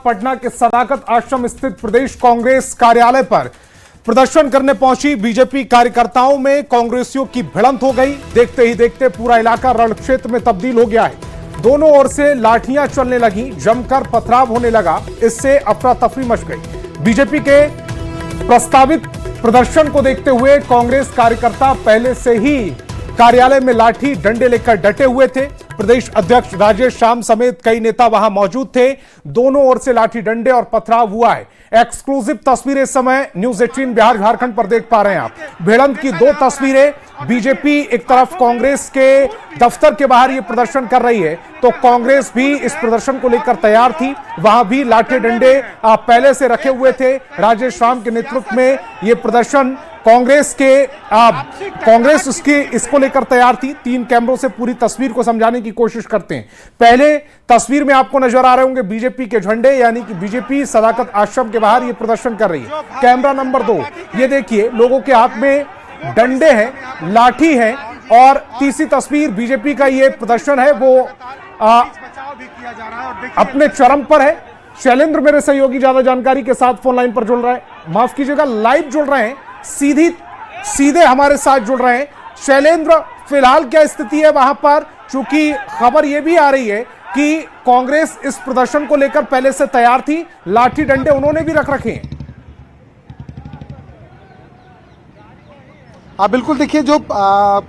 पटना के सदाकत आश्रम स्थित प्रदेश कांग्रेस कार्यालय पर प्रदर्शन करने पहुंची बीजेपी कार्यकर्ताओं में कांग्रेसियों की भिड़ंत हो गई। देखते ही देखते पूरा इलाका रण क्षेत्र में तब्दील हो गया है। दोनों ओर से लाठियां चलने लगी, जमकर पथराव होने लगा। इससे अफरा तफरी मच गई। बीजेपी के प्रस्तावित प्रदर्शन को देखते हुए कांग्रेस कार्यकर्ता पहले से ही कार्यालय में लाठी डंडे लेकर डटे हुए थे। प्रदेश अध्यक्ष राजेश श्याम समेत कई नेता वहां मौजूद थे। दोनों ओर से लाठी डंडे और पथराव हुआ है। एक्सक्लूसिव तस्वीरें इस समय न्यूज 18 बिहार झारखंड पर देख पा रहे हैं आप। भिड़ंत की दो तस्वीरें। बीजेपी एक तरफ कांग्रेस के दफ्तर के बाहर ये प्रदर्शन कर रही है, तो कांग्रेस भी इस प्रदर्शन को लेकर तैयार थी। वहां भी लाठी डंडे पहले से रखे हुए थे। राजेश श्याम के नेतृत्व में यह प्रदर्शन कांग्रेस इसको लेकर तैयार थी। 3 कैमरों से पूरी तस्वीर को समझाने की कोशिश करते हैं। पहले तस्वीर में आपको नजर आ रहे होंगे बीजेपी के झंडे, यानी कि बीजेपी सदाकत आश्रम के बाहर ये प्रदर्शन कर रही है। कैमरा नंबर 2 ये देखिए, लोगों के हाथ में डंडे हैं, लाठी है। और तीसरी तस्वीर बीजेपी का ये प्रदर्शन है वो अपने चरम पर है। शैलेंद्र मेरे सहयोगी ज्यादा जानकारी के साथ फोन लाइन पर जुड़ रहा है, माफ कीजिएगा लाइव जुड़ रहे हैं, सीधे हमारे साथ जुड़ रहे हैं। शैलेंद्र, फिलहाल क्या स्थिति है वहां पर? चूंकि खबर यह भी आ रही है कि कांग्रेस इस प्रदर्शन को लेकर पहले से तैयार थी, लाठी डंडे उन्होंने भी रख रखे हैं। बिल्कुल, देखिए जो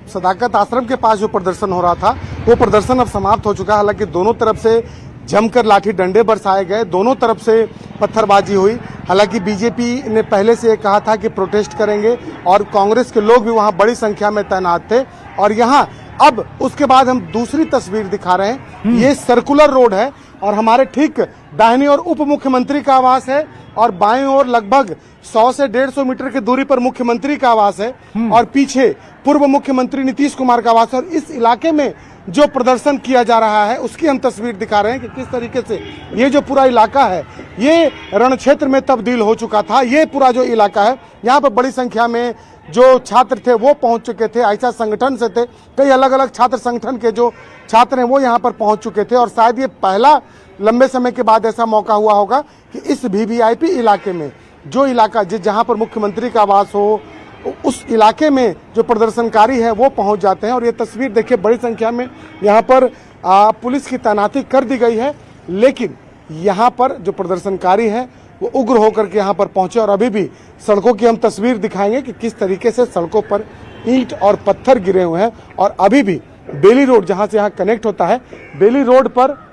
सदाकत आश्रम के पास जो प्रदर्शन हो रहा था वो प्रदर्शन अब समाप्त हो चुका है। हालांकि दोनों तरफ से जमकर लाठी डंडे बरसाए गए, दोनों तरफ से पत्थरबाजी हुई। हालांकि बीजेपी ने पहले से कहा था कि प्रोटेस्ट करेंगे और कांग्रेस के लोग भी वहां बड़ी संख्या में तैनात थे। और यहां अब उसके बाद हम दूसरी तस्वीर दिखा रहे हैं। ये सर्कुलर रोड है और हमारे ठीक दाहिनी ओर उप मुख्यमंत्री का आवास है और बाईं ओर लगभग 100 से 150 मीटर की दूरी पर मुख्यमंत्री का आवास है और पीछे पूर्व मुख्यमंत्री नीतीश कुमार का आवास है। और इस इलाके में जो प्रदर्शन किया जा रहा है उसकी हम तस्वीर दिखा रहे हैं कि किस तरीके से ये जो पूरा इलाका है ये रण क्षेत्र में तब्दील हो चुका था। ये पूरा जो इलाका है, यहाँ पर बड़ी संख्या में जो छात्र थे वो पहुंच चुके थे। ऐसा संगठन से थे, कई अलग अलग छात्र संगठन के जो छात्र हैं वो यहाँ पर पहुंच चुके थे। और शायद ये पहला लंबे समय के बाद ऐसा मौका हुआ होगा कि इस वीवीआईपी इलाके में, जो इलाका जहां पर मुख्यमंत्री का आवास हो, उस इलाके में जो प्रदर्शनकारी है वो पहुंच जाते हैं। और ये तस्वीर देखिए, बड़ी संख्या में यहाँ पर पुलिस की तैनाती कर दी गई है, लेकिन यहाँ पर जो प्रदर्शनकारी है वो उग्र होकर के यहाँ पर पहुंचे। और अभी भी सड़कों की हम तस्वीर दिखाएंगे कि किस तरीके से सड़कों पर ईंट और पत्थर गिरे हुए हैं। और अभी भी बेली रोड, जहां से यहाँ कनेक्ट होता है, बेली रोड पर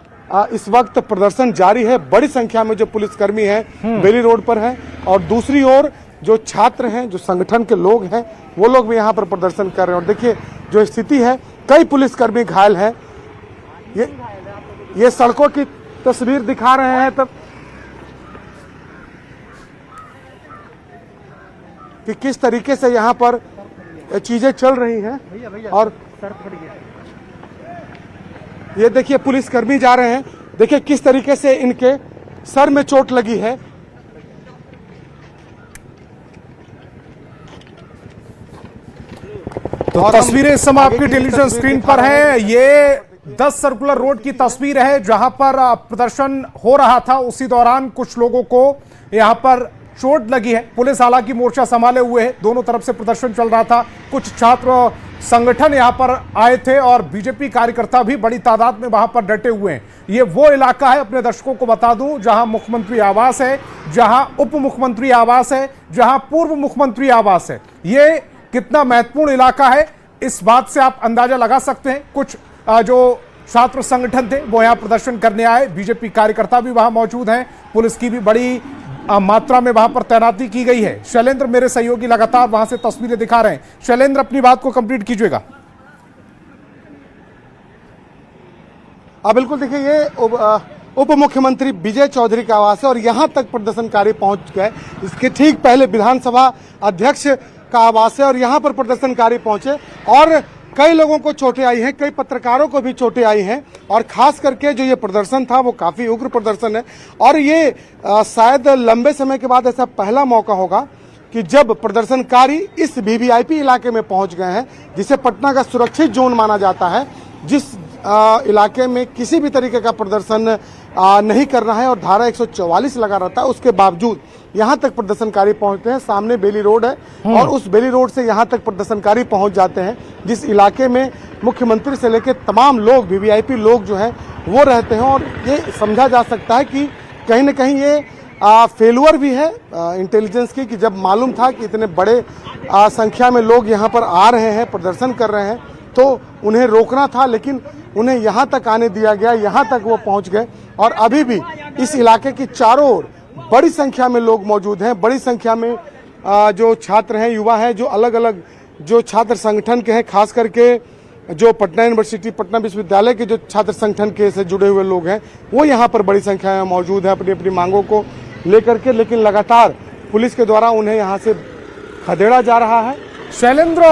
इस वक्त प्रदर्शन जारी है। बड़ी संख्या में जो पुलिसकर्मी हैं बेली रोड पर हैं और दूसरी ओर जो छात्र हैं, जो संगठन के लोग हैं, वो लोग भी यहाँ पर प्रदर्शन कर रहे हैं। और देखिए जो स्थिति है, कई पुलिसकर्मी घायल हैं। ये सड़कों की तस्वीर दिखा रहे हैं तब कि किस तरीके से यहाँ पर चीजें चल रही हैं। और ये देखिए पुलिसकर्मी जा रहे हैं, देखिए किस तरीके से इनके सर में चोट लगी है। तो तस्वीरें इस समय आपकी टेलीविजन स्क्रीन पर है। ये 10 सर्कुलर रोड की तस्वीर है जहां पर प्रदर्शन हो रहा था। उसी दौरान कुछ लोगों को यहां पर चोट लगी है। पुलिस हालांकि मोर्चा संभाले हुए है, दोनों तरफ से प्रदर्शन चल रहा था। कुछ छात्र संगठन यहां पर आए थे और बीजेपी कार्यकर्ता भी बड़ी तादाद में वहां पर डटे हुए हैं। ये वो इलाका है, अपने दर्शकों को बता दूं, जहां मुख्यमंत्री आवास है, जहां उप मुख्यमंत्री आवास है, जहां पूर्व मुख्यमंत्री आवास है। ये कितना महत्वपूर्ण इलाका है, इस बात से आप अंदाजा लगा सकते हैं। कुछ जो छात्र संगठन थे वो यहां प्रदर्शन करने आए, बीजेपी कार्यकर्ता भी वहां मौजूद हैं। पुलिस की भी बड़ी मात्रा में वहां पर तैनाती की गई है। शैलेंद्र मेरे सहयोगी लगातार वहां से तस्वीरें दिखा रहे हैं। शैलेंद्र, अपनी बात को कंप्लीट कीजिएगा। बिल्कुल, देखिए ये उप मुख्यमंत्री विजय चौधरी का आवास है और यहां तक प्रदर्शनकारी पहुंच गए। इसके ठीक पहले विधानसभा अध्यक्ष का आवास है और यहां पर प्रदर्शनकारी पहुंचे और कई लोगों को चोटें आई हैं, कई पत्रकारों को भी चोटें आई हैं। और खास करके जो ये प्रदर्शन था वो काफी उग्र प्रदर्शन है और ये शायद लंबे समय के बाद ऐसा पहला मौका होगा कि जब प्रदर्शनकारी इस वीवीआईपी इलाके में पहुंच गए हैं, जिसे पटना का सुरक्षित जोन माना जाता है, जिस इलाके में किसी भी तरीके का प्रदर्शन नहीं करना है और धारा 144 लगा रहता है, उसके बावजूद यहाँ तक प्रदर्शनकारी पहुंचते हैं। सामने बेली रोड है और उस बेली रोड से यहाँ तक प्रदर्शनकारी पहुंच जाते हैं, जिस इलाके में मुख्यमंत्री से लेकर तमाम लोग वीवीआईपी लोग जो हैं वो रहते हैं। और ये समझा जा सकता है कि कहीं न कहीं ये फेलुअर भी है इंटेलिजेंस की, कि जब मालूम था कि इतने बड़े संख्या में लोग यहाँ पर आ रहे हैं, प्रदर्शन कर रहे हैं, तो उन्हें रोकना था, लेकिन उन्हें यहाँ तक आने दिया गया, यहाँ तक वो पहुँच गए। और अभी भी इस इलाके की चारों ओर बड़ी संख्या में लोग मौजूद हैं, बड़ी संख्या में जो छात्र हैं, युवा हैं, जो अलग अलग जो छात्र संगठन के हैं, खास करके जो पटना यूनिवर्सिटी, पटना विश्वविद्यालय के जो छात्र संगठन के से जुड़े हुए लोग हैं, वो यहाँ पर बड़ी संख्या में मौजूद हैं अपनी अपनी मांगों को लेकर के। लेकिन लगातार पुलिस के द्वारा उन्हें यहाँ से खदेड़ा जा रहा है। शैलेंद्र,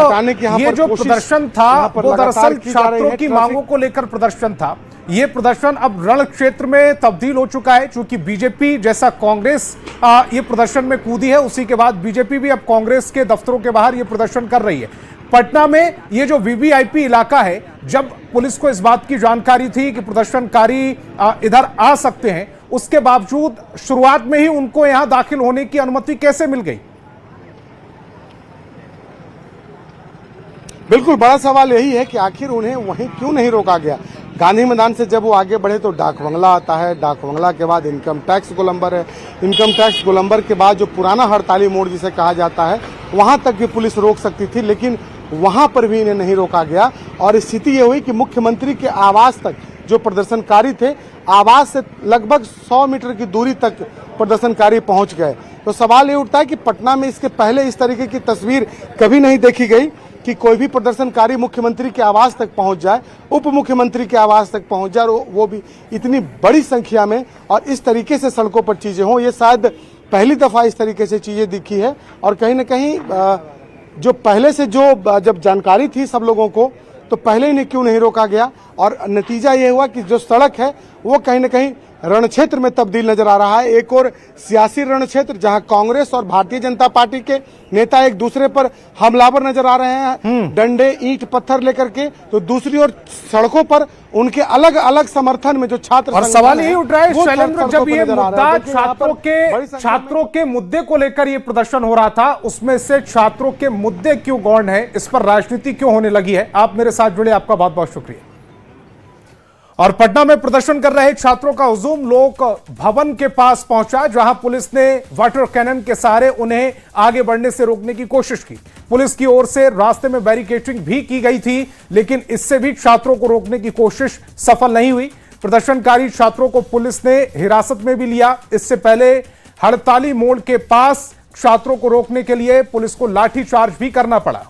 ये जो प्रदर्शन था वो दरअसल छात्रों की मांगों को लेकर प्रदर्शन था। ये प्रदर्शन अब रण क्षेत्र में तब्दील हो चुका है, क्योंकि बीजेपी जैसा कांग्रेस ये प्रदर्शन में कूदी है, उसी के बाद बीजेपी भी अब कांग्रेस के दफ्तरों के बाहर ये प्रदर्शन कर रही है। पटना में ये जो वीवीआईपी इलाका है, जब पुलिस को इस बात की जानकारी थी कि प्रदर्शनकारी इधर आ सकते हैं, उसके बावजूद शुरुआत में ही उनको यहां दाखिल होने की अनुमति कैसे मिल गई? बिल्कुल, बड़ा सवाल यही है कि आखिर उन्हें वहीं क्यों नहीं रोका गया। गांधी मैदान से जब वो आगे बढ़े तो डाक बंगला आता है, डाक बंगला के बाद इनकम टैक्स गोलंबर है, इनकम टैक्स गोलंबर के बाद जो पुराना हड़ताली मोड़ जिसे कहा जाता है, वहां तक भी पुलिस रोक सकती थी, लेकिन वहां पर भी इन्हें नहीं रोका गया। और स्थिति ये हुई कि मुख्यमंत्री के आवास तक जो प्रदर्शनकारी थे, आवास से लगभग 100 मीटर की दूरी तक प्रदर्शनकारी पहुंच गए। तो सवाल ये उठता है कि पटना में इसके पहले इस तरीके की तस्वीर कभी नहीं देखी गई कि कोई भी प्रदर्शनकारी मुख्यमंत्री के आवास तक पहुंच जाए, उप मुख्यमंत्री के आवास तक पहुंच जाए, और वो भी इतनी बड़ी संख्या में, और इस तरीके से सड़कों पर चीजें हों। ये शायद पहली दफा इस तरीके से चीजें दिखी है। और कहीं न कहीं जो पहले से जो जब जानकारी थी सब लोगों को, तो पहले इन्हें क्यों नहीं रोका गया। और नतीजा ये हुआ कि जो सड़क है वो कहीं न कहीं रण क्षेत्र में तब्दील नजर आ रहा है। एक और सियासी रण क्षेत्र जहां कांग्रेस और भारतीय जनता पार्टी के नेता एक दूसरे पर हमलावर नजर आ रहे हैं, डंडे, ईंट, पत्थर लेकर के, तो दूसरी ओर सड़कों पर उनके अलग अलग समर्थन में जो छात्र, और सवाल यही उठ रहा है शैलेंद्र, जब ये मुद्दा छात्रों के मुद्दे को लेकर ये प्रदर्शन हो रहा था, उसमें से छात्रों के मुद्दे क्यों गौण है, इस पर राजनीति क्यों होने लगी है? आप मेरे साथ जुड़े, आपका बहुत बहुत शुक्रिया। और पटना में प्रदर्शन कर रहे छात्रों का हुजूम लोक भवन के पास पहुंचा, जहां पुलिस ने वाटर कैनन के सहारे उन्हें आगे बढ़ने से रोकने की कोशिश की। पुलिस की ओर से रास्ते में बैरिकेडिंग भी की गई थी, लेकिन इससे भी छात्रों को रोकने की कोशिश सफल नहीं हुई। प्रदर्शनकारी छात्रों को पुलिस ने हिरासत में भी लिया। इससे पहले हड़ताली मोड़ के पास छात्रों को रोकने के लिए पुलिस को लाठीचार्ज भी करना पड़ा।